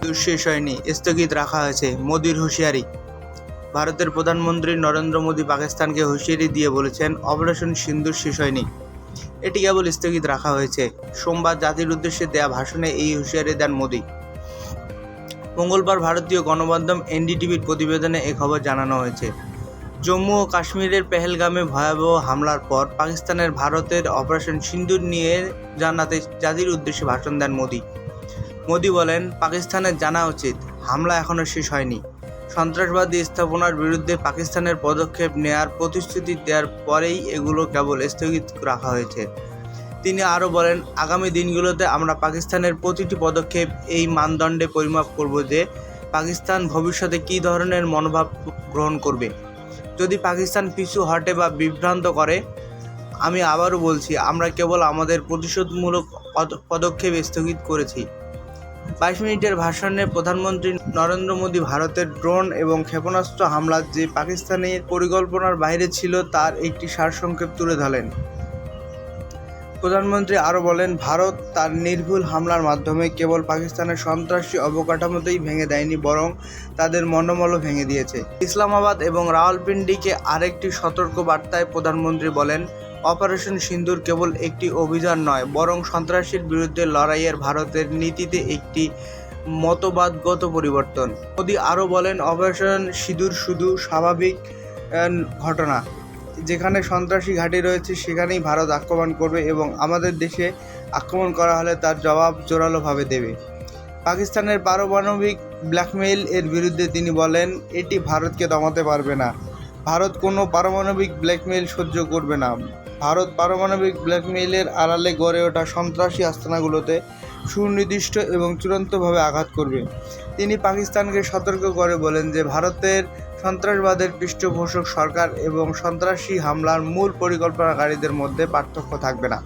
সিঁদুর শেষ হয়নি, স্থগিত রাখা হয়েছে, মোদির হুঁশিয়ারি। ভারতের প্রধানমন্ত্রী নরেন্দ্র মোদি পাকিস্তানকে হুঁশিয়ারি দিয়ে বলেছেন, অপারেশন সিঁদুর শেষ হয়নি, এটি কেবল স্থগিত রাখা হয়েছে। সোমবার জাতির উদ্দেশ্যে দেয়া ভাষণে এই হুঁশিয়ারি দেন মোদি। মঙ্গলবার ভারতীয় গণমাধ্যম এনডিটিভির প্রতিবেদনে এ খবর জানানো হয়েছে। জম্মু ও কাশ্মীরের পেহেলগামে ভয়াবহ হামলার পর পাকিস্তানের ভারতের অপারেশন সিঁদুর নিয়ে জানাতে জাতির উদ্দেশ্যে ভাষণ দেন মোদি। মোদি বলেন, পাকিস্তানের জানা উচিত, হামলা এখনও শেষ হয়নি। সন্ত্রাসবাদী স্থাপনার বিরুদ্ধে পাকিস্তানের পদক্ষেপ নেয়ার প্রতিশ্রুতি দেওয়ার পরেই এগুলো কেবল স্থগিত রাখা হয়েছে। তিনি আরও বলেন, আগামী দিনগুলোতে আমরা পাকিস্তানের প্রতিটি পদক্ষেপ এই মানদণ্ডে পরিমাপ করব যে পাকিস্তান ভবিষ্যতে কী ধরনের মনোভাব গ্রহণ করবে। যদি পাকিস্তান পিছু হটে বা বিভ্রান্ত করে, আমি আবারও বলছি, আমরা কেবল আমাদের প্রতিশোধমূলক পদক্ষেপ স্থগিত করেছি। 22 মিনিটের ভাষণে প্রধানমন্ত্রী নরেন্দ্র মোদি ভারতের ড্রোন এবং ক্ষেপণাস্ত্র হামলা যে পাকিস্তানের পরিকল্পনার বাইরে ছিল তার একটি সারসংক্ষেপ তুলে ধরেন। প্রধানমন্ত্রী আরও বলেন, ভারত তার নির্ভুল হামলার মাধ্যমে কেবল পাকিস্তানের সন্ত্রাসী অবকাঠামোতেই ভেঙে দেয়নি, বরং তাদের মনোবলও ভেঙে দিয়েছে। ইসলামাবাদ এবং রাওয়ালপিন্ডিকে আরেকটি সতর্ক বার্তায় প্রধানমন্ত্রী বলেন, অপারেশন সিঁদুর কেবল একটি অভিযান নয়, বরং সন্ত্রাসীর বিরুদ্ধে লড়াইয়ের ভারতের নীতিতে একটি মতবাদগত পরিবর্তন। মোদি আরও বলেন, অপারেশন সিঁদুর শুধু স্বাভাবিক ঘটনা। যেখানে সন্ত্রাসী ঘাঁটি রয়েছে সেখানেই ভারত আক্রমণ করবে এবং আমাদের দেশে আক্রমণ করা হলে তার জবাব জোরালোভাবে দেবে। পাকিস্তানের পারমাণবিক ব্ল্যাকমেইল এর বিরুদ্ধে তিনি বলেন, এটি ভারতকে দমাতে পারবে না। ভারত কোনো পারমাণবিক ব্ল্যাকমেইল সহ্য করবে না। ভারত পারমাণবিক ব্ল্যাকমেইলের আড়ালে গড়ে ওঠা সন্ত্রাসী আস্তানাগুলোতে সুনির্দিষ্ট এবং চূড়ান্তভাবে আঘাত করবে। তিনি পাকিস্তানকে সতর্ক করে বলেন যে ভারতের সন্ত্রাসবাদের পৃষ্ঠপোষক সরকার এবং সন্ত্রাসী হামলার মূল পরিকল্পনাকারীদের মধ্যে পার্থক্য থাকবে না।